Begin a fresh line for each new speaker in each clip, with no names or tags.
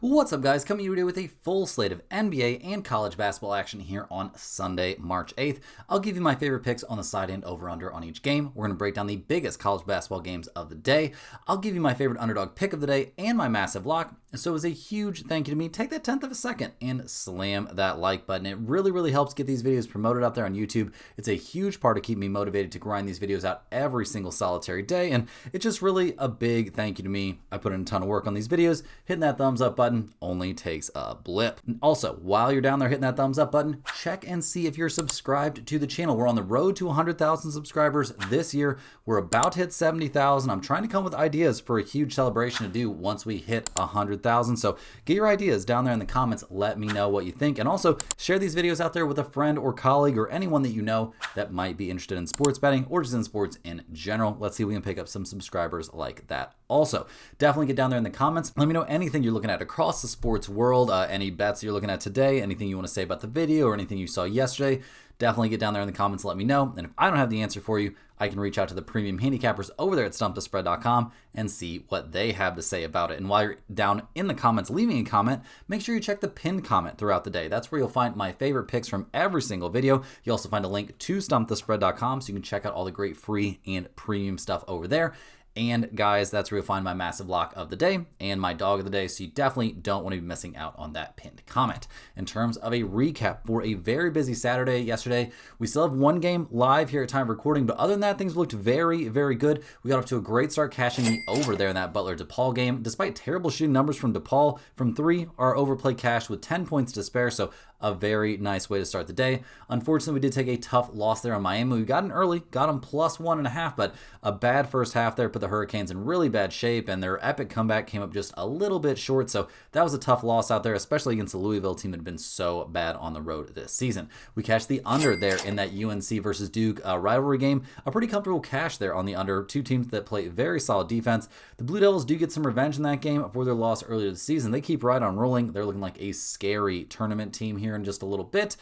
What's up, guys? Coming to you today with a full slate of NBA and college basketball action here on Sunday, March 8th. I'll give you my favorite picks on the side and over-under on each game. We're going to break down the biggest college basketball games of the day. I'll give you my favorite underdog pick of the day and my massive lock. So as a huge thank you to me, take that 10th of a second and slam that like button. It really helps get these videos promoted out there on YouTube. It's a huge part of keeping me motivated to grind these videos out every single solitary day, and it's just really a big thank you to me. I put in a ton of work on these videos. Hitting that thumbs up button only takes a blip. Also, while you're down there hitting that thumbs up button, check and see if you're subscribed to the channel. We're on the road to 100,000 subscribers this year. We're about to hit 70,000. I'm trying to come up with ideas for a huge celebration to do once we hit 100,000. So get your ideas down there in the comments. Let me know what you think. And also share these videos out there with a friend or colleague or anyone that you know that might be interested in sports betting or just in sports in general. Let's see if we can pick up some subscribers like that. Also, definitely get down there in the comments. Let me know anything you're looking at across the sports world, any bets you're looking at today, anything you want to say about the video or anything you saw yesterday. Definitely get down there in the comments and let me know. And if I don't have the answer for you, I can reach out to the premium handicappers over there at stumpthespread.com and see what they have to say about it. And while you're down in the comments leaving a comment, make sure you check the pinned comment throughout the day. That's where you'll find my favorite picks from every single video. You'll also find a link to stumpthespread.com so you can check out all the great free and premium stuff over there. And guys, that's where you'll find my massive lock of the day and my dog of the day, so you definitely don't want to be missing out on that pinned comment. In terms of a recap for a very busy Saturday yesterday, we still have one game live here at time of recording, but other than that, things looked very good. We got off to a great start cashing the over there in that Butler-DePaul game. Despite terrible shooting numbers from DePaul from three, our overplay cashed with 10 points to spare, so a very nice way to start the day. Unfortunately, we did take a tough loss there on Miami. We got in early, got them plus 1.5, but a bad first half there put the Hurricanes in really bad shape, and their epic comeback came up just a little bit short, so that was a tough loss out there, especially against the Louisville team that had been so bad on the road this season. We cashed the under there in that UNC versus Duke rivalry game. A pretty comfortable cash there on the under. Two teams that play very solid defense. The Blue Devils do get some revenge in that game for their loss earlier this season. They keep right on rolling. They're looking like a scary tournament team here in just a little bit.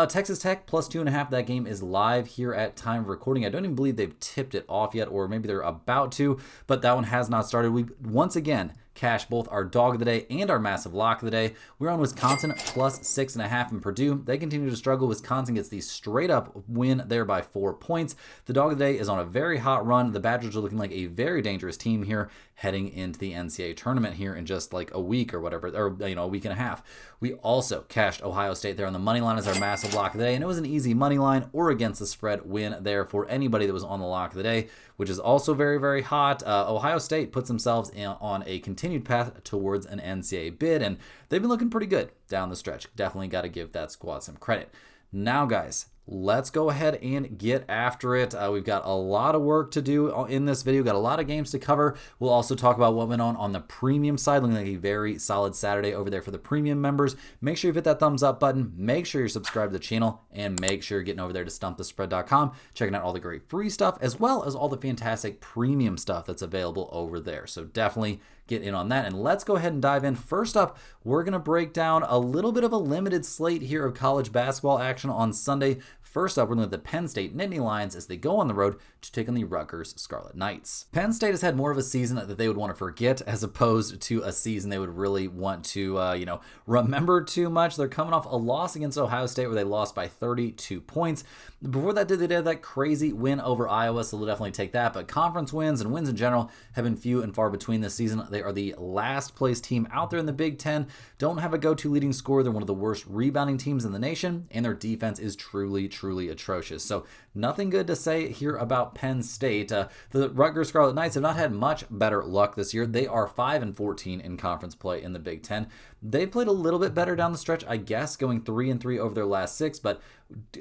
Texas Tech plus 2.5. That game is live here at time of recording. I don't even believe they've tipped it off yet, or maybe they're about to, but that one has not started. We once again cash both our dog of the day and our massive lock of the day. We're on Wisconsin plus 6.5 in Purdue. They continue to struggle. Wisconsin gets the straight up win there by 4 points. The dog of the day is on a very hot run. The Badgers are looking like a very dangerous team here heading into the NCAA tournament here in just like a week or whatever, or a week and a half. We also cashed Ohio State there on the money line as our massive lock of the day, and it was an easy money line or against the spread win there for anybody that was on the lock of the day, which is also very hot. Ohio State puts themselves on a continued path towards an NCAA bid, and they've been looking pretty good down the stretch. Definitely got to give that squad some credit. Now, guys, let's go ahead and get after it. We've got a lot of work to do in this video. Got a lot of games to cover. We'll also talk about what went on the premium side. Looking like a very solid Saturday over there for the premium members. Make sure you hit that thumbs up button. Make sure you're subscribed to the channel, and make sure you're getting over there to stumpthespread.com, checking out all the great free stuff as well as all the fantastic premium stuff that's available over there. So definitely get in on that, and let's go ahead and dive in. First up, we're going to break down a little bit of a limited slate here of college basketball action on Sunday. First up, we're looking at the Penn State Nittany Lions as they go on the road to take on the Rutgers Scarlet Knights. Penn State has had more of a season that they would want to forget as opposed to a season they would really want to, remember too much. They're coming off a loss against Ohio State where they lost by 32 points. Before that, they did that crazy win over Iowa, so they'll definitely take that. But conference wins and wins in general have been few and far between this season. They are the last place team out there in the Big Ten. Don't have a go-to leading scorer. They're one of the worst rebounding teams in the nation, and their defense is truly atrocious. So nothing good to say here about Penn State. The Rutgers Scarlet Knights have not had much better luck this year. They are 5-14 in conference play in the Big Ten. They played a little bit better down the stretch, I guess, going 3-3 over their last 6, but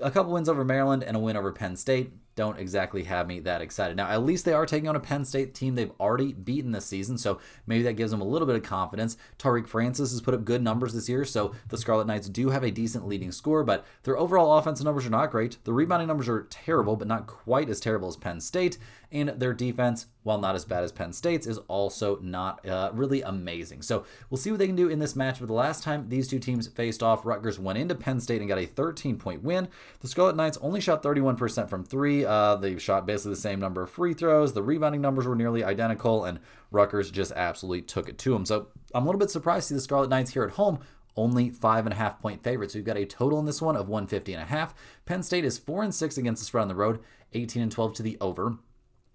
a couple wins over Maryland and a win over Penn State don't exactly have me that excited. Now, at least they are taking on a Penn State team they've already beaten this season, so maybe that gives them a little bit of confidence. Tariq Francis has put up good numbers this year, so the Scarlet Knights do have a decent leading score, but their overall offensive numbers are not great. The rebounding numbers are terrible, but not quite as terrible as Penn State, and their defense while not as bad as Penn State's, is also not really amazing. So we'll see what they can do in this match. But the last time these two teams faced off, Rutgers went into Penn State and got a 13-point win. The Scarlet Knights only shot 31% from three. They shot basically the same number of free throws. The rebounding numbers were nearly identical, and Rutgers just absolutely took it to them. So I'm a little bit surprised to see the Scarlet Knights here at home only 5.5-point favorites. So we've got a total in this one of 150.5. Penn State is 4-6 against the spread on the road, 18-12 to the over.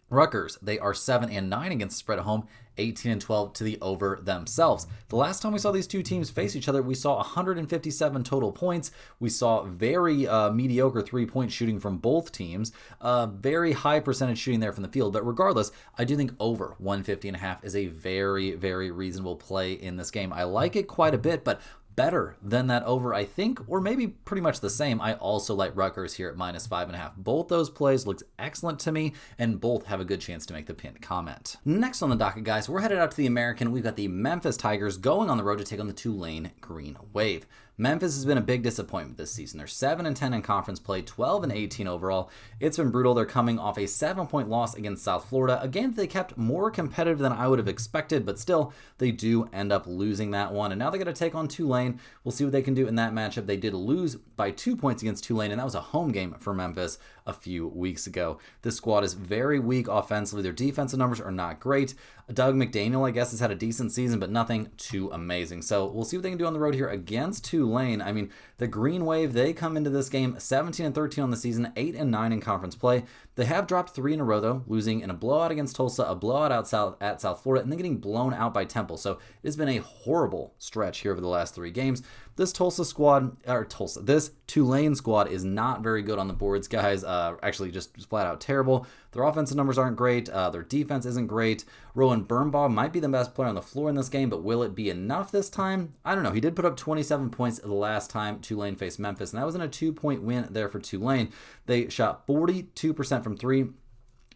Rutgers, they are 7-9 against the spread at home, 18-12 to the over themselves. The last time we saw these two teams face each other, we saw 157 total points. We saw very mediocre three-point shooting from both teams, very high percentage shooting there from the field. But regardless, I do think over 150.5 is a very, very reasonable play in this game. I like it quite a bit, but better than that over, I think, or maybe pretty much the same. I also like Rutgers here at -5.5. Both those plays looks excellent to me, and both have a good chance to make the pinned comment. Next on the docket, guys, we're headed out to the American. We've got the Memphis Tigers going on the road to take on the Tulane Green Wave. Memphis has been a big disappointment this season. They're 7-10 in conference play, 12-18 overall. It's been brutal. They're coming off a 7-point loss against South Florida. A game that they kept more competitive than I would have expected, but still, they do end up losing that one. And now they're going to take on Tulane. We'll see what they can do in that matchup. They did lose by 2 points against Tulane, and that was a home game for Memphis a few weeks ago. This squad is very weak offensively. Their defensive numbers are not great. Doug McDaniel, I guess, has had a decent season, but nothing too amazing. So we'll see what they can do on the road here against Tulane. I mean, the Green Wave, they come into this game 17-13 on the season, 8-9 in conference play. They have dropped 3 in a row, though, losing in a blowout against Tulsa, a blowout at South Florida, and then getting blown out by Temple. So it has been a horrible stretch here over the last 3 games. This this Tulane squad is not very good on the boards, guys. Actually, just flat out terrible. Their offensive numbers aren't great. Their defense isn't great. Rowan Birnbaugh might be the best player on the floor in this game, but will it be enough this time? I don't know. He did put up 27 points the last time Tulane faced Memphis, and that was in a 2-point win there for Tulane. They shot 42% from 3.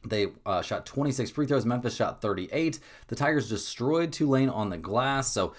They shot 26 free throws. Memphis shot 38. The Tigers destroyed Tulane on the glass, so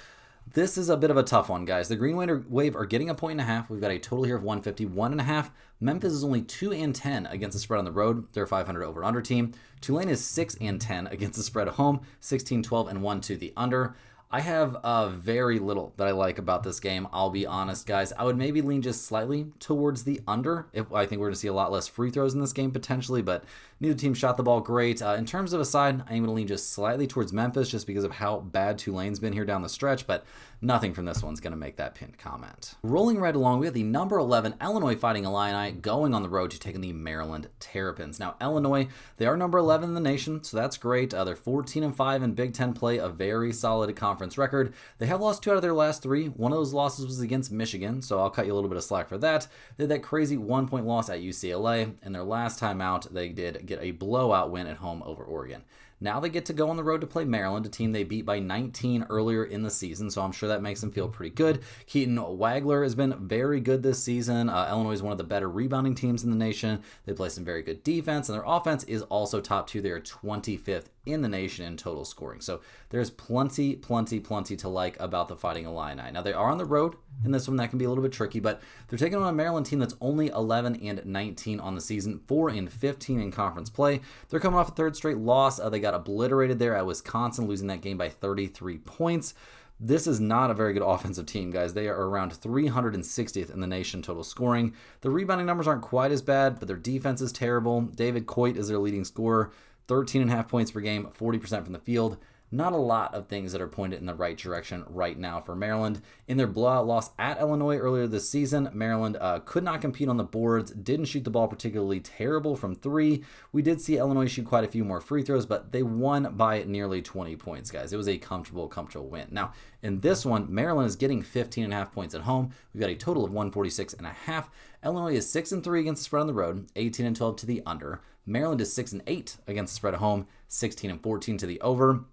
this is a bit of a tough one, guys. The Green Wave are getting 1.5. We've got a total here of 151.5. Memphis is only 2-10 against the spread on the road. They're a 500 over/under team. Tulane is 6-10 against the spread at home, 16-12 and 1 to the under. I have very little that I like about this game. I'll be honest, guys. I would maybe lean just slightly towards the under. I think we're going to see a lot less free throws in this game potentially, but neither team shot the ball great. In terms of a side, I'm going to lean just slightly towards Memphis just because of how bad Tulane's been here down the stretch, but nothing from this one's going to make that pinned comment. Rolling right along, we have the number 11 Illinois Fighting Illini going on the road to take on the Maryland Terrapins. Now, Illinois, they are number 11 in the nation, so that's great. They're 14-5 in Big Ten play, a very solid conference record. They have lost 2 out of their last 3. One of those losses was against Michigan, so I'll cut you a little bit of slack for that. They had that crazy 1-point loss at UCLA, and their last time out, they did get a blowout win at home over Oregon. Now they get to go on the road to play Maryland, a team they beat by 19 earlier in the season, so I'm sure that makes them feel pretty good. Keaton Wagler has been very good this season. Illinois is one of the better rebounding teams in the nation. They play some very good defense, and their offense is also top 2. They are 25th in the nation in total scoring. So there's plenty to like about the Fighting Illini. Now they are on the road in this one. That can be a little bit tricky, but they're taking on a Maryland team that's only 11-19 on the season, 4-15 in conference play. They're coming off a 3rd straight loss. They got obliterated there at Wisconsin, losing that game by 33 points. This is not a very good offensive team, guys. They are around 360th in the nation total scoring. The rebounding numbers aren't quite as bad, but their defense is terrible. David Coit is their leading scorer, 13.5 points per game, 40% from the field. Not a lot of things that are pointed in the right direction right now for Maryland. In their blowout loss at Illinois earlier this season, Maryland could not compete on the boards, didn't shoot the ball particularly terrible from 3. We did see Illinois shoot quite a few more free throws, but they won by nearly 20 points, guys. It was a comfortable win. Now, in this one, Maryland is getting 15.5 points at home. We've got a total of 146.5. Illinois is 6-3 against the spread on the road, 18-12 to the under. Maryland is 6-8 against the spread at home, 16-14 to the over.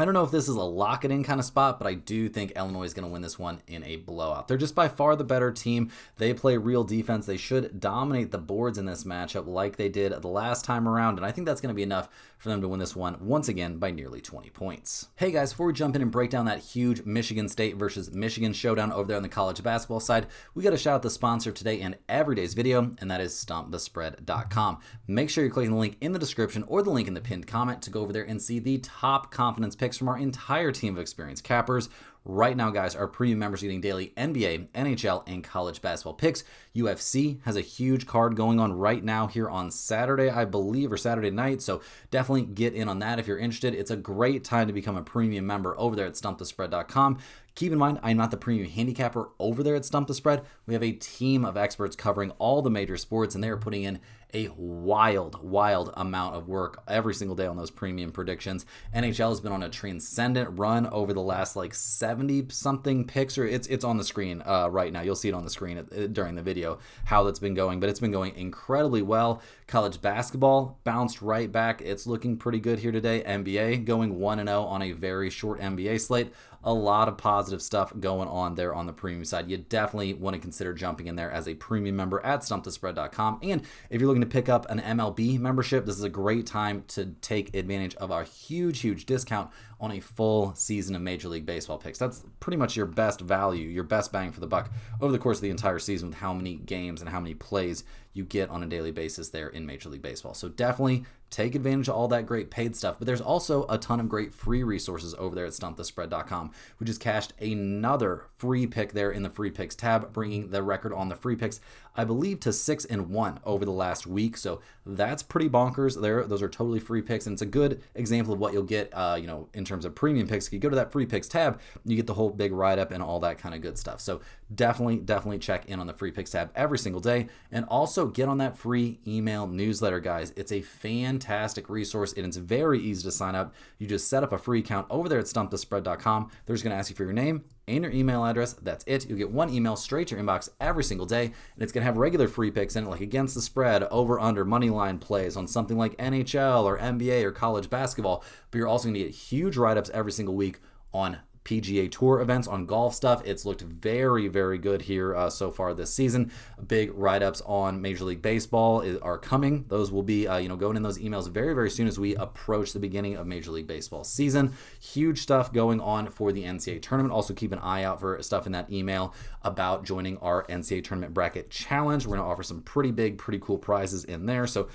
I don't know if this is a lock-it-in kind of spot, but I do think Illinois is going to win this one in a blowout. They're just by far the better team. They play real defense. They should dominate the boards in this matchup like they did the last time around, and I think that's going to be enough for them to win this one once again by nearly 20 points. Hey guys, before we jump in and break down that huge Michigan State versus Michigan showdown over there on the college basketball side, we got to shout out the sponsor of today and every day's video, and that is StumpTheSpread.com. Make sure you're clicking the link in the description or the link in the pinned comment to go over there and see the top confidence picks from our entire team of experienced cappers. Right now, guys, our premium members are getting daily NBA, NHL, and college basketball picks. UFC has a huge card going on right now here on Saturday, I believe, or Saturday night, so definitely get in on that if you're interested. It's a great time to become a premium member over there at StumpTheSpread.com. Keep in mind, I'm not the premium handicapper over there at Stump the Spread. We have a team of experts covering all the major sports, and they are putting in a wild amount of work every single day on those premium predictions. NHL has been on a transcendent run over the last 70-something picks, or it's on the screen right now. You'll see it on the screen during the video how that's been going, but it's been going incredibly well. College basketball bounced right back. It's looking pretty good here today. NBA going 1-0 on a very short NBA slate. A lot of positive stuff going on there on the premium side. You definitely want to consider jumping in there as a premium member at StumpTheSpread.com. And if you're looking to pick up an MLB membership, this is a great time to take advantage of our huge discount on a full season of Major League Baseball picks. That's pretty much your best value, your best bang for the buck over the course of the entire season with how many games and how many plays you get on a daily basis there in Major League Baseball. So definitely take advantage of all that great paid stuff. But there's also a ton of great free resources over there at StumpTheSpread.com. We just cashed another free pick there in the free picks tab, bringing the record on the free picks, I believe, to 6-1 over the last week. So that's pretty bonkers there. Those are totally free picks, and it's a good example of what you'll get, in terms of premium picks. If you go to that free picks tab, you get the whole big write-up and all that kind of good stuff. So definitely check in on the free picks tab every single day, and also get on that free email newsletter, guys. It's a fantastic resource, and it's very easy to sign up. You just set up a free account over there at StumpTheSpread.com. They're just going to ask you for your name and your email address. That's it. You'll get one email straight to your inbox every single day, and it's going to have regular free picks in it, like against the spread, over under, money line plays on something like NHL or NBA or college basketball. But you're also going to get huge write-ups every single week on PGA Tour events, on golf stuff. It's looked very good here so far this season. Big write-ups on Major League Baseball are coming. Those will be going in those emails very soon as we approach the beginning of Major League Baseball season. Huge stuff going on for the NCAA tournament. Also keep an eye out for stuff in that email about joining our NCAA tournament bracket challenge. We're going to offer some pretty big, pretty cool prizes in there. So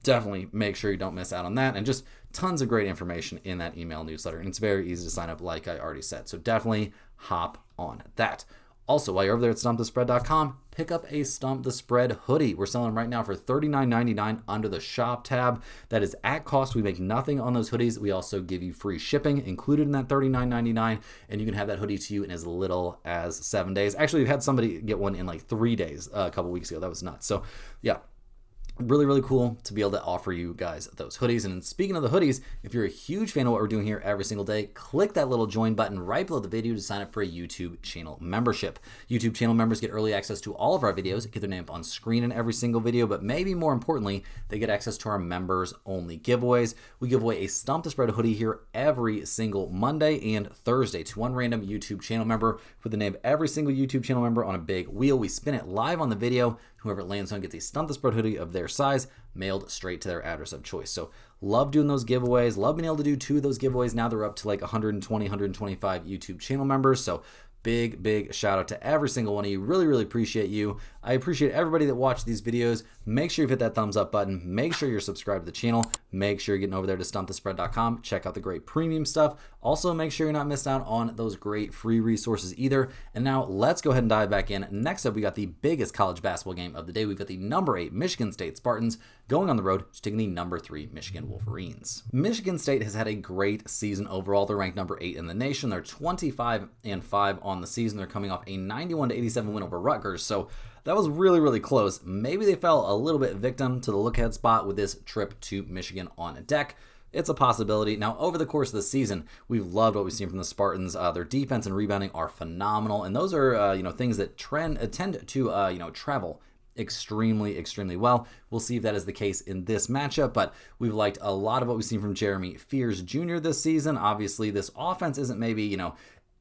definitely make sure you don't miss out on that, and just tons of great information in that email newsletter, and it's very easy to sign up like I already said, so definitely hop on that. Also, while you're over there at StumpTheSpread.com, pick up a Stump the Spread hoodie. We're selling them right now for $39.99 under the shop tab. That is at cost. We make nothing on those hoodies. We also give you free shipping included in that $39.99, and you can have that hoodie to you in as little as 7 days. Actually, we've had somebody get one in 3 days a couple weeks ago. That was nuts. So yeah, really cool to be able to offer you guys those hoodies. And speaking of the hoodies, if you're a huge fan of what we're doing here every single day, click that little join button right below the video to sign up for a YouTube channel membership. YouTube channel members get early access to all of our videos, get their name up on screen in every single video, but maybe more importantly, they get access to our members only giveaways. We give away a Stump the Spread hoodie here every single Monday and Thursday to one random YouTube channel member. Put the name of every single YouTube channel member on a big wheel. We spin it live on the video. Whoever it lands on gets a Stump the Spread hoodie of their size mailed straight to their address of choice. So love doing those giveaways. Love being able to do 2 of those giveaways. Now they're up to 120, 125 YouTube channel members. So big shout out to every single one of you. Really appreciate you. I appreciate everybody that watched these videos. Make sure you hit that thumbs up button. Make sure you're subscribed to the channel. Make sure you're getting over there to StumpTheSpread.com. Check out the great premium stuff. Also, make sure you're not missing out on those great free resources either. And now let's go ahead and dive back in. Next up, we got the biggest college basketball game of the day. We've got the number 8 Michigan State Spartans going on the road to taking the number 3 Michigan Wolverines. Michigan State has had a great season overall. They're ranked number 8 in the nation. They're 25-5 on the season. They're coming off a 91-87 win over Rutgers. So that was really close. Maybe they fell a little bit victim to the look-ahead spot with this trip to Michigan on deck. It's a possibility. Now, over the course of the season, we've loved what we've seen from the Spartans. Their defense and rebounding are phenomenal, and those are things that tend to travel extremely well. We'll see if that is the case in this matchup, but we've liked a lot of what we've seen from Jeremy Fears Jr. this season. Obviously, this offense isn't maybe,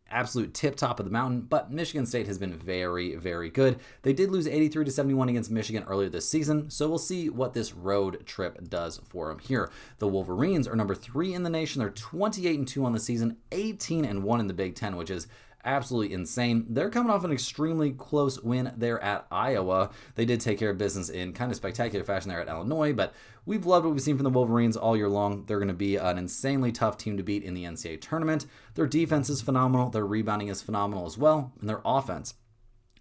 absolute tip top of the mountain, but Michigan State has been very good. They did lose 83-71 against Michigan earlier this season, so we'll see what this road trip does for them here. The Wolverines are number 3 in the nation. They're 28-2 on the season, 18-1 in the Big Ten, which is absolutely insane. They're coming off an extremely close win there at Iowa. They did take care of business in kind of spectacular fashion there at Illinois, but we've loved what we've seen from the Wolverines all year long. They're going to be an insanely tough team to beat in the NCAA tournament. Their defense is phenomenal. Their rebounding is phenomenal as well. And their offense,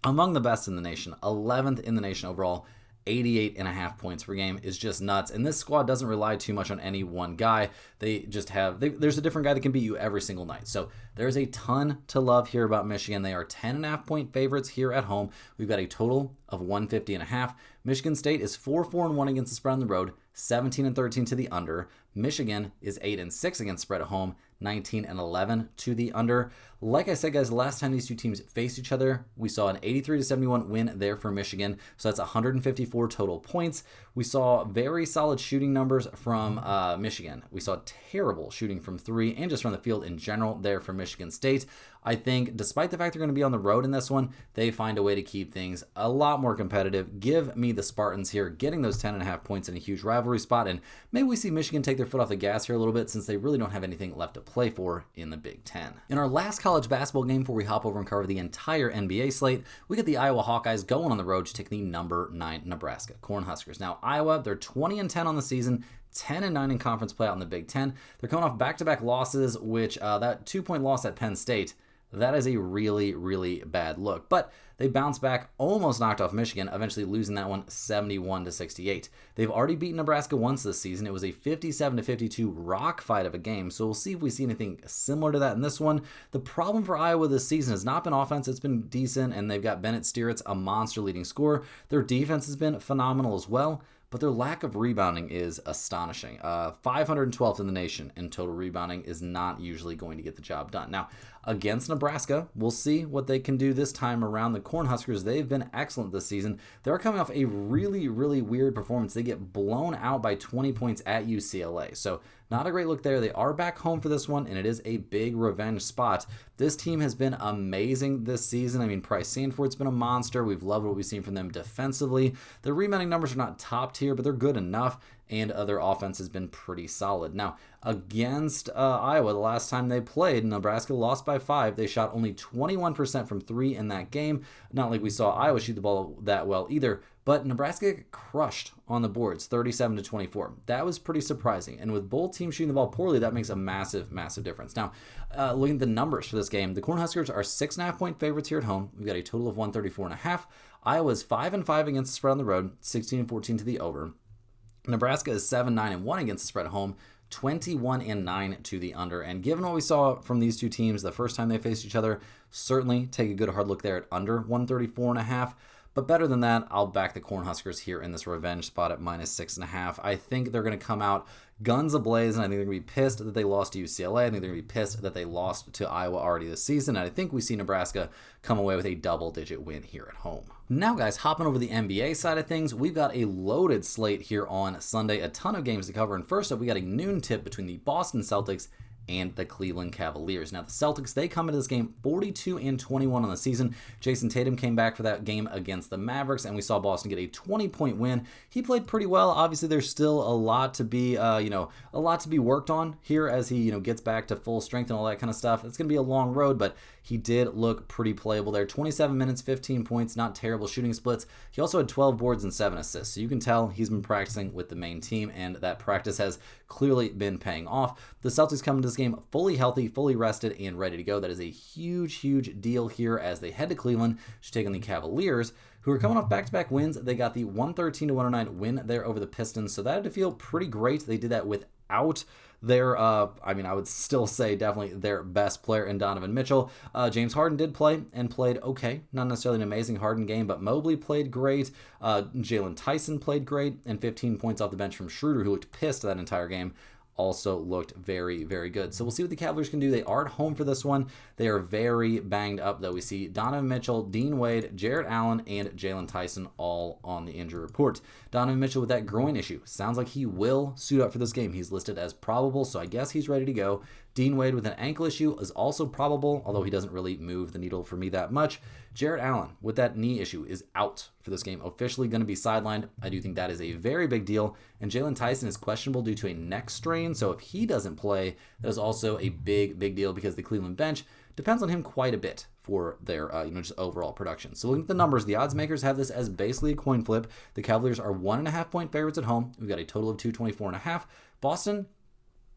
among the best in the nation, 11th in the nation overall. 88.5 points per game is just nuts. And this squad doesn't rely too much on any one guy. They just have, there's a different guy that can beat you every single night. So there's a ton to love here about Michigan. They are 10.5 point favorites here at home. We've got a total of 150.5. Michigan State is 4-4-1 against the spread on the road, 17-13 to the under. Michigan is 8-6 against spread at home, 19-11 to the under. Like I said, guys, the last time these two teams faced each other, we saw an 83-71 win there for Michigan. So that's 154 total points. We saw very solid shooting numbers from Michigan. We saw terrible shooting from 3 and just from the field in general there for Michigan State. I think despite the fact they're going to be on the road in this one, they find a way to keep things a lot more competitive. Give me the Spartans here, getting those 10.5 points in a huge rivalry spot. And maybe we see Michigan take their foot off the gas here a little bit since they really don't have anything left to play for in the Big Ten. In our last college basketball game before we hop over and cover the entire NBA slate, we get the Iowa Hawkeyes going on the road to take the number 9 Nebraska Cornhuskers. Now, Iowa, they're 20-10 on the season, 10-9 in conference play out in the Big Ten. They're coming off back-to-back losses, which that 2-point loss at Penn State, that is a really bad look. But they bounced back, almost knocked off Michigan, eventually losing that one 71-68. They've already beaten Nebraska once this season. It was a 57-52 rock fight of a game, so we'll see if we see anything similar to that in this one. The problem for Iowa this season has not been offense. It's been decent, and they've got Bennett Steeritz, a monster leading scorer. Their defense has been phenomenal as well, but their lack of rebounding is astonishing. 512th in the nation in total rebounding is not usually going to get the job done. Now, against Nebraska, we'll see what they can do this time around. The Cornhuskers, they've been excellent this season. They're coming off a really weird performance. They get blown out by 20 points at UCLA. So not a great look there. They are back home for this one, and it is a big revenge spot. This team has been amazing this season. I mean, Price Sandford's been a monster. We've loved what we've seen from them defensively. Their rebounding numbers are not top tier, but they're good enough, and their offense has been pretty solid. Now, against Iowa, the last time they played, Nebraska lost by 5. They shot only 21% from 3 in that game. Not like we saw Iowa shoot the ball that well either, but Nebraska got crushed on the boards, 37-24. That was pretty surprising. And with both teams shooting the ball poorly, that makes a massive difference. Now, looking at the numbers for this game, the Cornhuskers are 6.5 point favorites here at home. We've got a total of 134.5. Iowa's 5-5 against the spread on the road, 16-14 to the over. Nebraska is 7-9-1 against the spread at home, 21-9 to the under. And given what we saw from these two teams the first time they faced each other, certainly take a good hard look there at under 134.5. But better than that, I'll back the Cornhuskers here in this revenge spot at -6.5. I think they're going to come out guns ablaze, and I think they're going to be pissed that they lost to UCLA. I think they're going to be pissed that they lost to Iowa already this season, and I think we see Nebraska come away with a double-digit win here at home. Now, guys, hopping over the NBA side of things, we've got a loaded slate here on Sunday, a ton of games to cover, and first up, we got a noon tip between the Boston Celtics and the Cleveland Cavaliers. Now, the Celtics, they come into this game 42-21 on the season. Jason Tatum came back for that game against the Mavericks, and we saw Boston get a 20-point win. He played pretty well. Obviously, there's still a lot to be, worked on here as he, gets back to full strength and all that kind of stuff. It's going to be a long road, but he did look pretty playable there. 27 minutes, 15 points, not terrible shooting splits. He also had 12 boards and 7 assists. So you can tell he's been practicing with the main team, and that practice has clearly been paying off. The Celtics come into this game fully healthy, fully rested, and ready to go. That is a huge deal here as they head to Cleveland to take on the Cavaliers, who are coming off back-to-back wins. They got the 113-109 win there over the Pistons, so that had to feel pretty great. They did that without their, I would still say definitely their best player in Donovan Mitchell. James Harden did play and played okay. Not necessarily an amazing Harden game, but Mobley played great. Jalen Tyson played great, and 15 points off the bench from Schroeder, who looked pissed that entire game. also looked very, very good. So we'll see what the Cavaliers can do. They are at home for this one. They are very banged up, though. We see Donovan Mitchell, Dean Wade, Jarrett Allen, and Jalen Tyson all on the injury report. Donovan Mitchell with that groin issue. Sounds like he will suit up for this game. He's listed as probable, so I guess he's ready to go. Dean Wade with an ankle issue is also probable, although he doesn't really move the needle for me that much. Jarrett Allen with that knee issue is out for this game, officially going to be sidelined. I do think that is a very big deal. And Jalen Tyson is questionable due to a neck strain, so if he doesn't play, that is also a big, big deal because the Cleveland bench depends on him quite a bit for their just overall production. So looking at the numbers, the odds makers have this as basically a coin flip. The Cavaliers are 1.5 point favorites at home. We've got a total of 224.5. Boston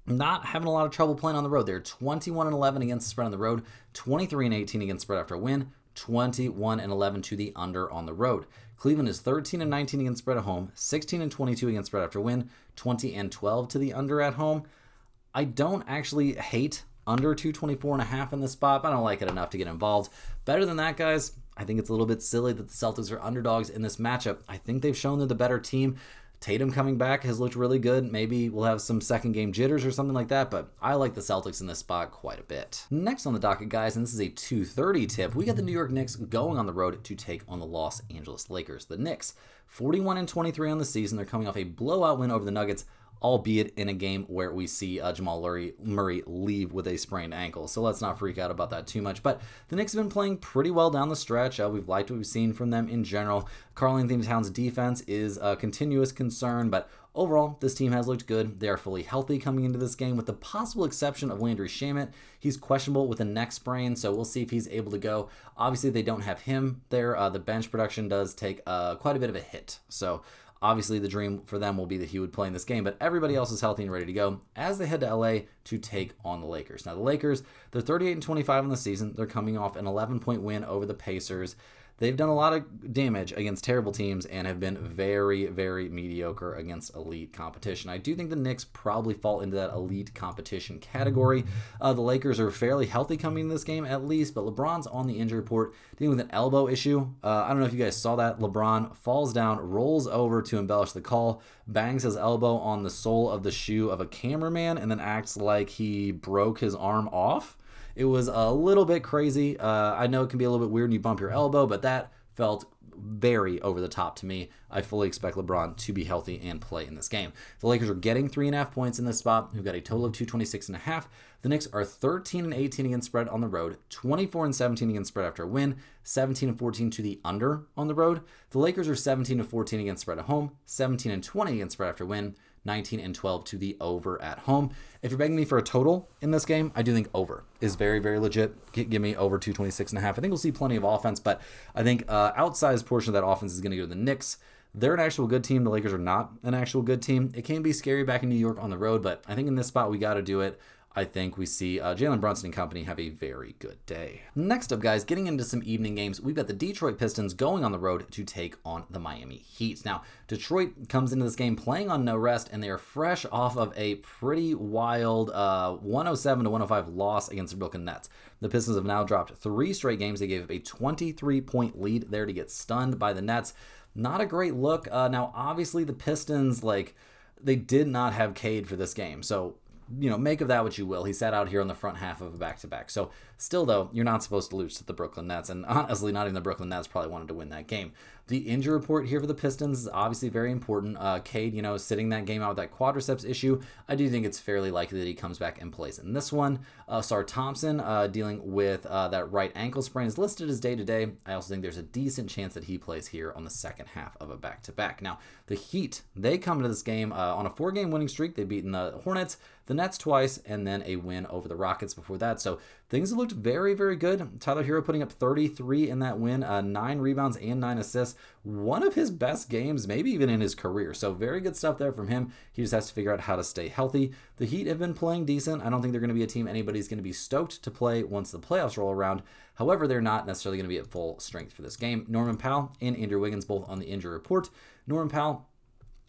not having a lot of trouble playing on the road. They're 21-11 against the spread on the road, 23-18 against spread after a win, 21-11 to the under on the road. Cleveland is 13-19 against spread at home, 16-22 against spread after win, 20-12 to the under at home. I don't actually hate under 224.5 in this spot, but I don't like it enough to get involved. Better than that, guys, I think it's a little bit silly that the Celtics are underdogs in this matchup. I think they've shown they're the better team. Tatum coming back has looked really good. Maybe we'll have some second game jitters or something like that, but I like the Celtics in this spot quite a bit. Next on the docket, guys, and this is a 2:30 tip, we got the New York Knicks going on the road to take on the Los Angeles Lakers. The Knicks, 41-23 on the season. They're coming off a blowout win over the Nuggets, albeit in a game where we see Jamal Murray leave with a sprained ankle. So let's not freak out about that too much. But the Knicks have been playing pretty well down the stretch. We've liked what we've seen from them in general. Karl-Anthony Towns' defense is a continuous concern, but overall, this team has looked good. They are fully healthy coming into this game, with the possible exception of Landry Shamet. He's questionable with a neck sprain, so we'll see if he's able to go. Obviously, they don't have him there. The bench production does take quite a bit of a hit. So obviously, the dream for them will be that he would play in this game, but everybody else is healthy and ready to go as they head to LA to take on the Lakers. Now, the Lakers, they're 38-25 on the season. They're coming off an 11-point win over the Pacers. They've done a lot of damage against terrible teams and have been very, very mediocre against elite competition. I do think the Knicks probably fall into that elite competition category. The Lakers are fairly healthy coming into this game at least, but LeBron's on the injury report dealing with an elbow issue. I don't know if you guys saw that. LeBron falls down, rolls over to embellish the call, bangs his elbow on the sole of the shoe of a cameraman, and then acts like he broke his arm off. It was a little bit crazy. I know it can be a little bit weird when you bump your elbow, but that felt very over the top to me. I fully expect LeBron to be healthy and play in this game. The Lakers are getting 3.5 points in this spot. We've got a total of 226.5. The Knicks are 13-18 against spread on the road, 24-17 against spread after a win, 17-14 to the under on the road. The Lakers are 17-14 against spread at home, 17-20 against spread after win, 19-12 to the over at home. If you're begging me for a total in this game, I do think over is very, very legit. Give me over 226.5. I think we'll see plenty of offense, but I think outsized portion of that offense is going to go to the Knicks. They're an actual good team. The Lakers are not an actual good team. It can be scary back in New York on the road, but I think in this spot we got to do it. I think we see Jalen Brunson and company have a very good day. Next up, guys, getting into some evening games, we've got the Detroit Pistons going on the road to take on the Miami Heat. Now, Detroit comes into this game playing on no rest, and they are fresh off of a pretty wild 107-105 loss against the Brooklyn Nets. The Pistons have now dropped 3 straight games. They gave up a 23-point lead there to get stunned by the Nets. Not a great look. Now, obviously, the Pistons, they did not have Cade for this game, so make of that what you will. He sat out here on the front half of a back-to-back. So still, though, you're not supposed to lose to the Brooklyn Nets. And honestly, not even the Brooklyn Nets probably wanted to win that game. The injury report here for the Pistons is obviously very important. Cade, sitting that game out with that quadriceps issue. I do think it's fairly likely that he comes back and plays in this one. Sar Thompson dealing with that right ankle sprain is listed as day-to-day. I also think there's a decent chance that he plays here on the second half of a back-to-back. Now, the Heat, they come to this game on a 4-game winning streak. They've beaten the Hornets, the Nets twice, and then a win over the Rockets before that. So things have looked very, very good. Tyler Hero putting up 33 in that win, 9 rebounds and 9 assists. One of his best games, maybe even in his career. So very good stuff there from him. He just has to figure out how to stay healthy. The Heat have been playing decent. I don't think they're going to be a team anybody's going to be stoked to play once the playoffs roll around. However, they're not necessarily going to be at full strength for this game. Norman Powell and Andrew Wiggins both on the injury report. Norman Powell,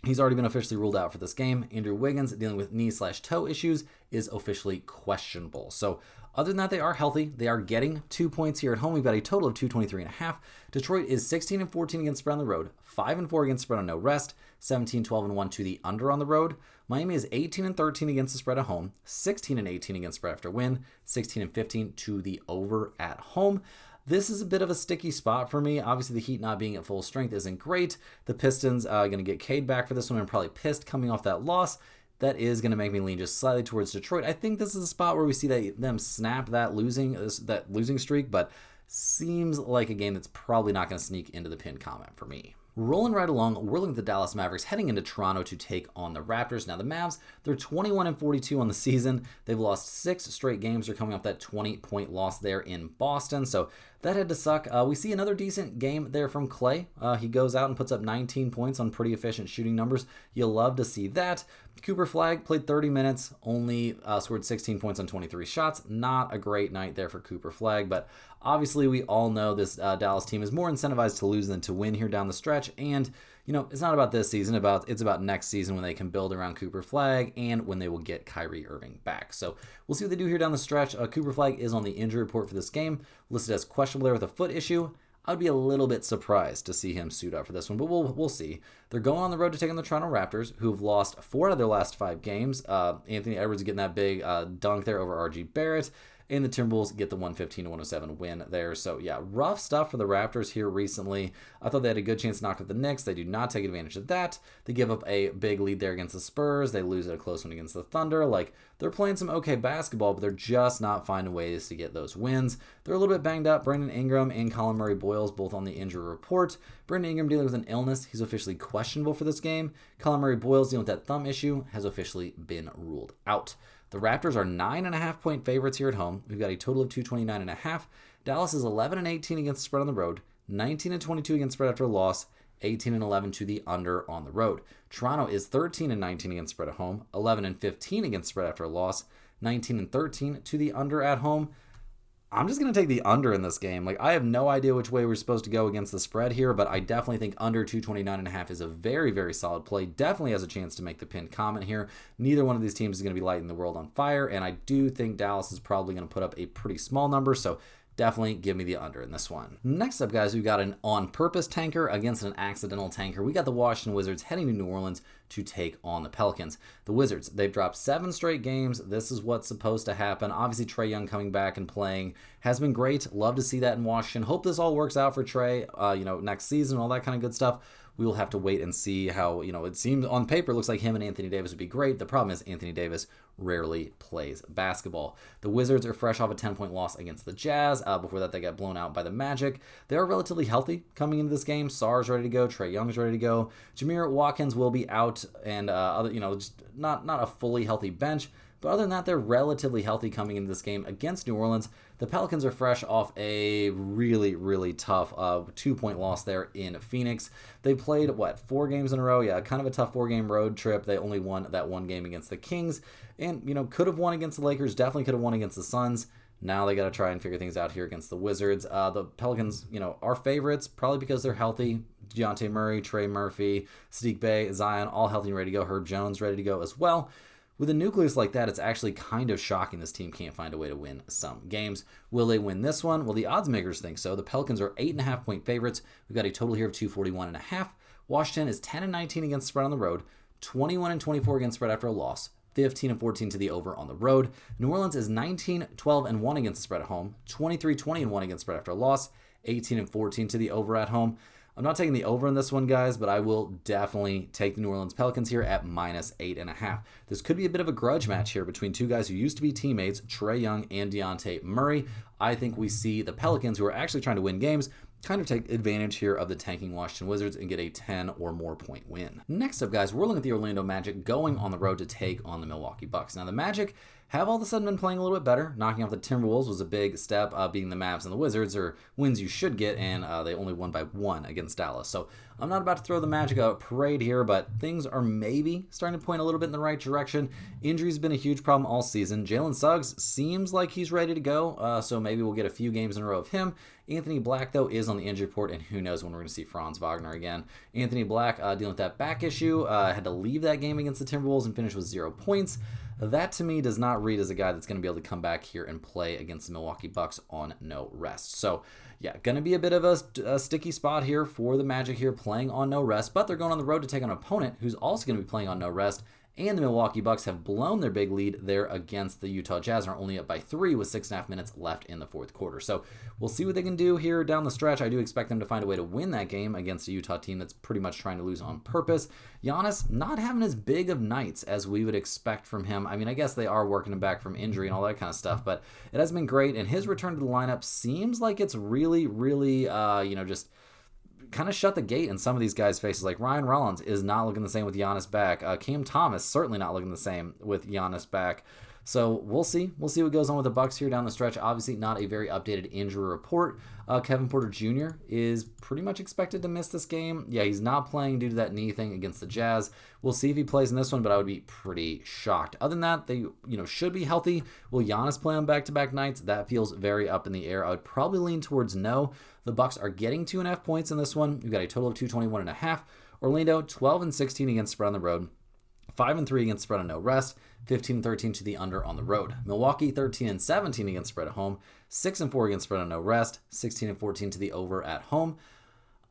he's already been officially ruled out for this game. Andrew Wiggins, dealing with knee/toe issues, is officially questionable. So Other than that, they are healthy. They are getting 2 points here at home. We've got a total of 223.5. Detroit is 16-14 against spread on the road, 5-4 against spread on no rest, 17-12-1 to the under on the road. Miami is 18-13 against the spread at home, 16-18 against spread after win, 16-15 to the over at home. This is a bit of a sticky spot for me. Obviously, the Heat not being at full strength isn't great. The Pistons going to get Cade back for this one and probably pissed coming off that loss. That is going to make me lean just slightly towards Detroit. I think this is a spot where we see them snap that losing streak, but seems like a game that's probably not going to sneak into the pin comment for me. Rolling right along, we're looking at the Dallas Mavericks heading into Toronto to take on the Raptors. Now the Mavs, they're 21-42 on the season. They've lost 6 straight games. They're coming off that 20-point loss there in Boston, so that had to suck. We see another decent game there from Clay. He goes out and puts up 19 points on pretty efficient shooting numbers. You'll love to see that. Cooper Flagg played 30 minutes, only scored 16 points on 23 shots. Not a great night there for Cooper Flagg, but obviously we all know this Dallas team is more incentivized to lose than to win here down the stretch, and it's not about this season, it's about next season when they can build around Cooper Flagg and when they will get Kyrie Irving back. So we'll see what they do here down the stretch. Cooper Flagg is on the injury report for this game, listed as questionable there with a foot issue. I'd be a little bit surprised to see him suit up for this one, but we'll see. They're going on the road to take on the Toronto Raptors, who've lost 4 out of their last 5 games. Anthony Edwards getting that big dunk there over R.G. Barrett. And the Timberwolves get the 115-107 win there. So, yeah, rough stuff for the Raptors here recently. I thought they had a good chance to knock out the Knicks. They do not take advantage of that. They give up a big lead there against the Spurs. They lose at a close one against the Thunder. They're playing some okay basketball, but they're just not finding ways to get those wins. They're a little bit banged up. Brandon Ingram and Colin Murray-Boyles both on the injury report. Brandon Ingram dealing with an illness. He's officially questionable for this game. Colin Murray-Boyles dealing with that thumb issue has officially been ruled out. The Raptors are 9.5-point favorites here at home. We've got a total of 229.5. Dallas is 11-18 against the spread on the road, 19-22 against spread after a loss, 18-11 to the under on the road. Toronto is 13-19 against spread at home, 11-15 against spread after a loss, 19-13 to the under at home. I'm just going to take the under in this game. I have no idea which way we're supposed to go against the spread here, but I definitely think under 229.5 is a very, very solid play. Definitely has a chance to make the pinned comment here. Neither one of these teams is going to be lighting the world on fire, and I do think Dallas is probably going to put up a pretty small number, so definitely give me the under in this one. Next up, guys, we've got an on-purpose tanker against an accidental tanker. We got the Washington Wizards heading to New Orleans to take on the Pelicans. The Wizards, they've dropped 7 straight games. This is what's supposed to happen. Obviously, Trae Young coming back and playing has been great. Love to see that in Washington. Hope this all works out for Trae, next season, all that kind of good stuff. We will have to wait and see how, it seems on paper, it looks like him and Anthony Davis would be great. The problem is Anthony Davis rarely plays basketball. The Wizards are fresh off a 10-point loss against the Jazz. Before that, they got blown out by the Magic. They are relatively healthy coming into this game. Sarr's ready to go. Trae Young's ready to go. Jameer Watkins will be out, and just not a fully healthy bench. But other than that, they're relatively healthy coming into this game against New Orleans. The Pelicans are fresh off a really, really tough 2-point loss there in Phoenix. They played, 4 games in a row? Yeah, kind of a tough 4-game road trip. They only won that one game against the Kings. And, could have won against the Lakers. Definitely could have won against the Suns. Now they got to try and figure things out here against the Wizards. The Pelicans, are favorites, probably because they're healthy. Dejounte Murray, Trey Murphy, Sadiq Bey, Zion, all healthy and ready to go. Herb Jones ready to go as well. With a nucleus like that, it's actually kind of shocking this team can't find a way to win some games. Will they win this one? Well, the odds makers think so. The Pelicans are 8.5-point favorites. We've got a total here of 241.5. Washington is 10-19 against spread on the road, 21-24 against spread after a loss, 15-14 to the over on the road. New Orleans is 19-12-1 against the spread at home, 23-20-1 against spread after a loss, 18-14 to the over at home. I'm not taking the over in this one, guys, but I will definitely take the New Orleans Pelicans here at -8.5. This could be a bit of a grudge match here between two guys who used to be teammates, Trae Young and Dejounte Murray. I think we see the Pelicans, who are actually trying to win games, kind of take advantage here of the tanking Washington Wizards and get a 10 or more point win. Next up, guys, we're looking at the Orlando Magic going on the road to take on the Milwaukee Bucks. Now, the Magic have all of a sudden been playing a little bit better. Knocking off the Timberwolves was a big step, beating the Mavs and the Wizards, or wins you should get, and they only won by 1 against Dallas. So I'm not about to throw the Magic a parade here, but things are maybe starting to point a little bit in the right direction. Injuries been a huge problem all season. Jalen Suggs seems like he's ready to go, so maybe we'll get a few games in a row of him. Anthony Black, though, is on the injury report, and who knows when we're going to see Franz Wagner again. Anthony Black dealing with that back issue, had to leave that game against the Timberwolves and finish with 0 points. that to me does not read as a guy that's going to be able to come back here and play against the Milwaukee Bucks on no rest. So yeah, going to be a bit of a sticky spot here for the Magic here playing on no rest, but they're going on the road to take on an opponent who's also going to be playing on no rest. And the Milwaukee Bucks have blown their big lead there against the Utah Jazz and are only up by 3 with 6.5 minutes left in the fourth quarter. So we'll see what they can do here down the stretch. I do expect them to find a way to win that game against a Utah team that's pretty much trying to lose on purpose. Giannis not having as big of nights as we would expect from him. I mean, I guess they are working him back from injury and all that kind of stuff, but it has been great. And his return to the lineup seems like it's really, just kind of shut the gate in some of these guys' faces. Like Ryan Rollins is not looking the same with Giannis back. Cam Thomas certainly not looking the same with Giannis back. So we'll see. We'll see what goes on with the Bucks here down the stretch. Obviously not a very updated injury report. Kevin Porter Jr. is pretty much expected to miss this game. Yeah, he's not playing due to that knee thing against the Jazz. We'll see if he plays in this one, but I would be pretty shocked. Other than that, they should be healthy. Will Giannis play on back-to-back nights? That feels very up in the air. I would probably lean towards no. The Bucks are getting 2.5 points in this one. We've got a total of 221.5. Orlando 12-16 against spread on the road. 5-3 against spread on no rest, 15-13 to the under on the road. Milwaukee 13-17 against spread at home, 6-4 against spread on no rest, 16-14 to the over at home.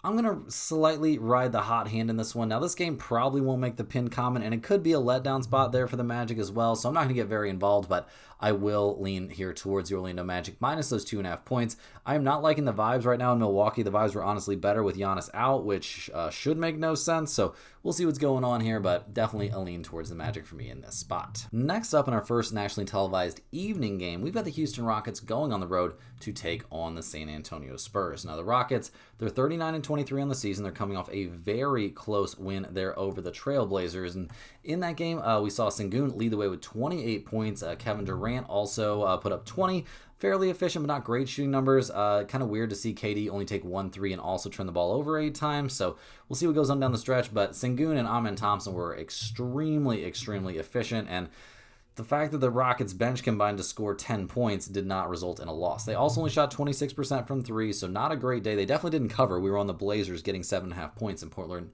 I'm going to slightly ride the hot hand in this one. Now, this game probably won't make the pin comment, and it could be a letdown spot there for the Magic as well, so I'm not going to get very involved, but I will lean here towards the Orlando Magic minus those 2.5 points. I am not liking the vibes right now in Milwaukee. The vibes were honestly better with Giannis out, which should make no sense, so we'll see what's going on here, but definitely a lean towards the Magic for me in this spot. Next up in our first nationally televised evening game, we've got the Houston Rockets going on the road to take on the San Antonio Spurs. Now, the Rockets, they're 39-23 on the season. They're coming off a very close win there over the Trailblazers, and in that game, we saw Sengun lead the way with 28 points. Kevin Durant also put up 20. Fairly efficient, but not great shooting numbers. Kind of weird to see KD only take 1 3 and also turn the ball over 8 times. So we'll see what goes on down the stretch. But Sengun and Amen Thompson were extremely efficient. And the fact that the Rockets bench combined to score 10 points did not result in a loss. They also only shot 26% from 3, so not a great day. They definitely didn't cover. We were on the Blazers getting 7.5 points, and Portland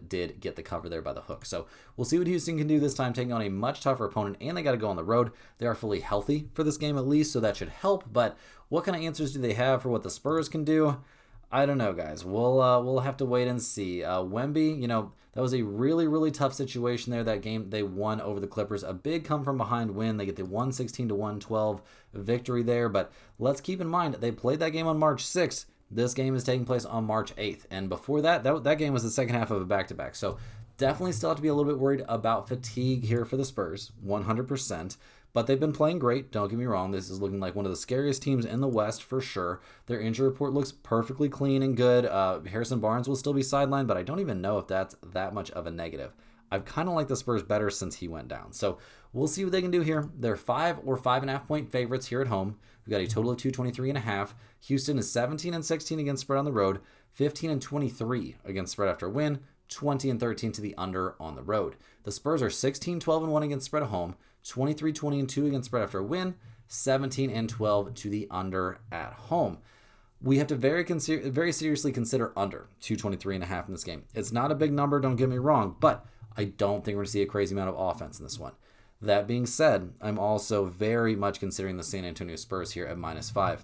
did get the cover there by the hook. So we'll see what Houston can do this time, taking on a much tougher opponent, and they got to go on the road. They are fully healthy for this game at least, so that should help. But what kind of answers do they have for what the Spurs can do? I don't know, guys. We'll have to wait and see. Wemby, that was a really tough situation there. That game they won over the Clippers. A big come from behind win. They get the 116-112 victory there. But let's keep in mind, they played that game on March 6th. This game is taking place on March 8th. And before that game was the second half of a back-to-back. So definitely still have to be a little bit worried about fatigue here for the Spurs, 100%. But they've been playing great, don't get me wrong. This is looking like one of the scariest teams in the West for sure. Their injury report looks perfectly clean and good. Harrison Barnes will still be sidelined, but I don't even know if that's that much of a negative. I've kind of liked the Spurs better since he went down. So we'll see what they can do here. They're 5 or 5.5 point favorites here at home. We've got a total of 223.5. Houston is 17-16 against spread on the road, 15-23 against spread after win, 20-13 to the under on the road. The Spurs are 16-12-1 against spread at home, 23-20-2 against spread after a win, 17-12 to the under at home. We have to very seriously consider under 223.5 in this game. It's not a big number, don't get me wrong, but I don't think we're going to see a crazy amount of offense in this one. That being said, I'm also very much considering the San Antonio Spurs here at -5.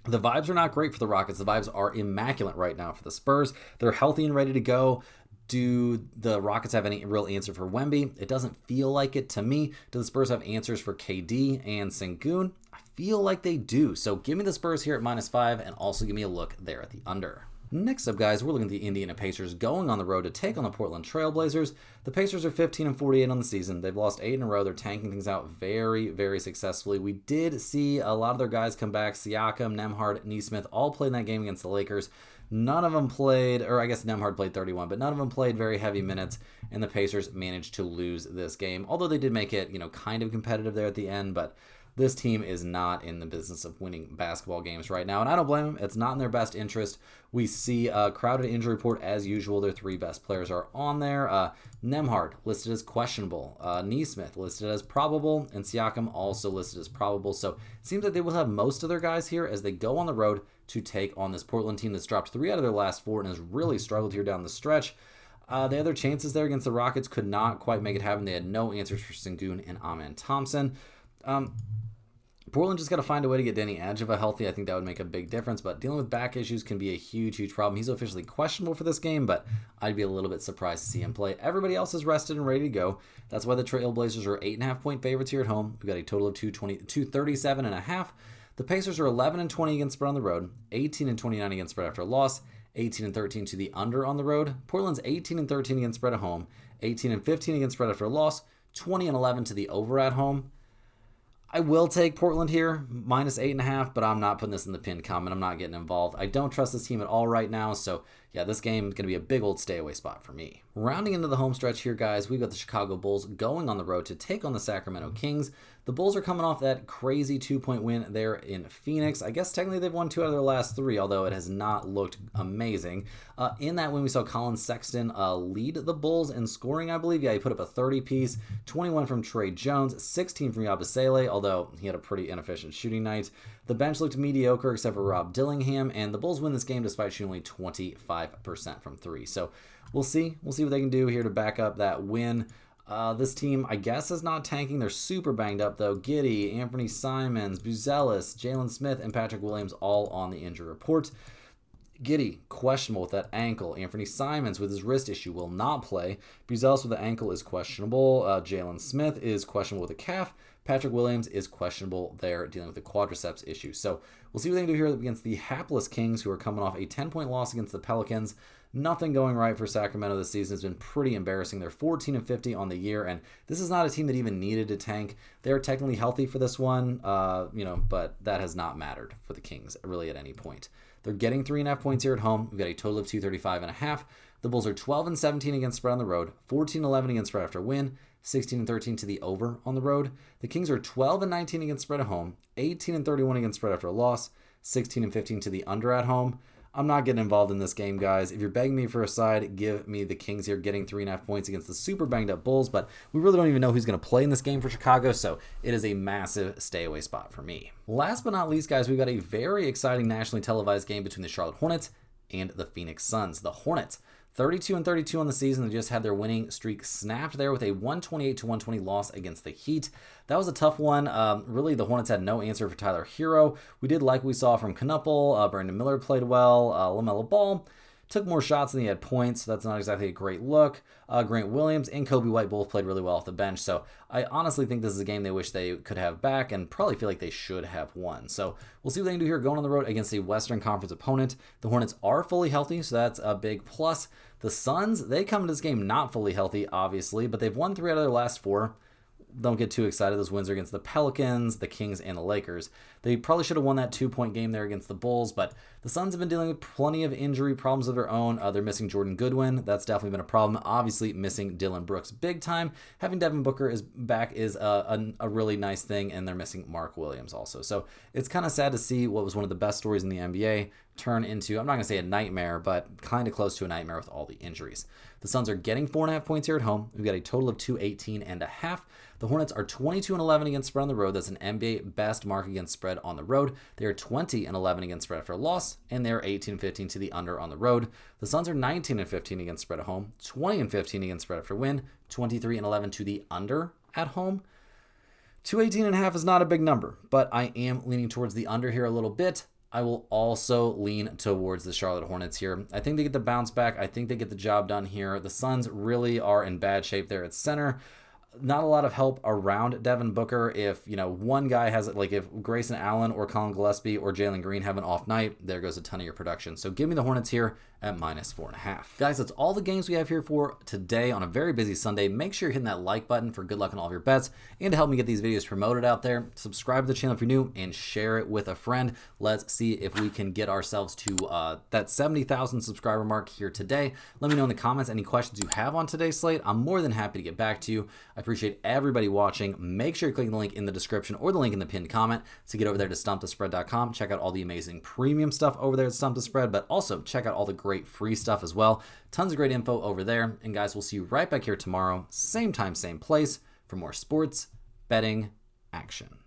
The vibes are not great for the Rockets. The vibes are immaculate right now for the Spurs. They're healthy and ready to go. Do the Rockets have any real answer for Wemby? It doesn't feel like it to me. Do the Spurs have answers for KD and Sengun? I feel like they do. So give me the Spurs here at -5 and also give me a look there at the under. Next up, guys, we're looking at the Indiana Pacers going on the road to take on the Portland Trailblazers. The Pacers are 15-48 on the season. They've lost 8 in a row. They're tanking things out very successfully. We did see a lot of their guys come back. Siakam, Nembhard, Nesmith all played in that game against the Lakers. None of them played, or I guess Nembhard played 31, but none of them played very heavy minutes, and the Pacers managed to lose this game. Although they did make it, kind of competitive there at the end, but this team is not in the business of winning basketball games right now, and I don't blame them. It's not in their best interest. We see a crowded injury report as usual. Their 3 best players are on there. Nembhard listed as questionable. Nesmith listed as probable, and Siakam also listed as probable. So it seems like they will have most of their guys here as they go on the road to take on this Portland team that's dropped 3 out of their last 4 and has really struggled here down the stretch. The other chances there against the Rockets could not quite make it happen. They had no answers for Sengun and Amen Thompson. Portland just got to find a way to get Danny Adjeva healthy. I think that would make a big difference, but dealing with back issues can be a huge, huge problem. He's officially questionable for this game, but I'd be a little bit surprised to see him play. Everybody else is rested and ready to go. That's why the Trailblazers are 8.5-point favorites here at home. We've got a total of 237.5. The Pacers are 11-20 against spread on the road, 18-29 against spread after a loss, 18-13 to the under on the road. Portland's 18-13 against spread at home, 18-15 against spread after a loss, 20-11 to the over at home. I will take Portland here, minus 8.5, but I'm not putting this in the pinned comment. I'm not getting involved. I don't trust this team at all right now, so yeah, this game is going to be a big old stay away spot for me. Rounding into the home stretch here, guys, we've got the Chicago Bulls going on the road to take on the Sacramento Kings. The Bulls are coming off that crazy 2-point win there in Phoenix. I guess technically they've won 2 out of their last 3, although it has not looked amazing. In that win, we saw Colin Sexton lead the Bulls in scoring, I believe. Yeah, he put up a 30-piece, 21 from Trey Jones, 16 from Yabusele, although he had a pretty inefficient shooting night. The bench looked mediocre except for Rob Dillingham, and the Bulls win this game despite shooting only 25% from 3. So we'll see. We'll see what they can do here to back up that win. This team, I guess, is not tanking. They're super banged up, though. Giddey, Anthony Simons, Buzelis, Jalen Smith, and Patrick Williams all on the injury report. Giddey, questionable with that ankle. Anthony Simons with his wrist issue will not play. Buzelis with the ankle is questionable. Jalen Smith is questionable with a calf. Patrick Williams is questionable there, dealing with the quadriceps issue. So we'll see what they can do here against the hapless Kings, who are coming off a 10-point loss against the Pelicans. Nothing going right for Sacramento this season. Has been pretty embarrassing. They're 14-50 on the year, and this is not a team that even needed to tank. They're technically healthy for this one, but that has not mattered for the Kings really at any point. They're getting 3.5 points here at home. We've got a total of 235.5. The Bulls are 12-17 against spread on the road, 14-11 against spread after win, 16-13 to the over on the road. The Kings are 12-19 against spread at home, 18-31 against spread after a loss, 16-15 to the under at home. I'm not getting involved in this game, guys. If you're begging me for a side, give me the Kings here getting 3.5 points against the super banged up Bulls, but we really don't even know who's going to play in this game for Chicago, so it is a massive stay away spot for me. Last but not least, guys, we've got a very exciting nationally televised game between the Charlotte Hornets and the Phoenix Suns. The Hornets, 32-32 on the season. They just had their winning streak snapped there with a 128-120 loss against the Heat. That was a tough one. Really, the Hornets had no answer for Tyler Hero. We did like we saw from Knuppel. Brandon Miller played well. LaMelo Ball took more shots than he had points, so that's not exactly a great look. Grant Williams and Kobe White both played really well off the bench, so I honestly think this is a game they wish they could have back and probably feel like they should have won. So we'll see what they can do here going on the road against a Western Conference opponent. The Hornets are fully healthy, so that's a big plus. The Suns, they come to this game not fully healthy, obviously, but they've won 3 out of their last 4. Don't get too excited. Those wins are against the Pelicans, the Kings, and the Lakers. They probably should have won that 2-point game there against the Bulls, but the Suns have been dealing with plenty of injury problems of their own. They're missing Jordan Goodwin. That's definitely been a problem. Obviously, missing Dylan Brooks big time. Having Devin Booker is back is a really nice thing, and they're missing Mark Williams also. So it's kind of sad to see what was one of the best stories in the NBA turn into, I'm not going to say a nightmare, but kind of close to a nightmare with all the injuries. The Suns are getting 4.5 points here at home. We've got a total of 218.5. The Hornets are 22-11 against spread on the road. That's an NBA best mark against spread on the road. They are 20-11 against spread after a loss, and they're 18-15 to the under on the road. The Suns are 19-15 against spread at home, 20-15 against spread after win, 23-11 to the under at home. 218.5 is not a big number, but I am leaning towards the under here a little bit. I will also lean towards the Charlotte Hornets here. I think they get the bounce back. I think they get the job done here. The Suns really are in bad shape there at center. Not a lot of help around Devin Booker. If one guy has it, like if Grayson Allen or Colin Gillespie or Jalen Green have an off night, there goes a ton of your production. So give me the Hornets here at -4.5. Guys, that's all the games we have here for today on a very busy Sunday. Make sure you're hitting that like button for good luck on all of your bets and to help me get these videos promoted out there. Subscribe to the channel if you're new and share it with a friend. Let's see if we can get ourselves to that 70,000 subscriber mark here today. Let me know in the comments any questions you have on today's slate. I'm more than happy to get back to you. I appreciate everybody watching. Make sure you're clicking the link in the description or the link in the pinned comment to get over there to stumpthespread.com. Check out all the amazing premium stuff over there at Stump the Spread, but also check out all the great free stuff as well. Tons of great info over there. And guys, we'll see you right back here tomorrow, same time, same place, for more sports betting action.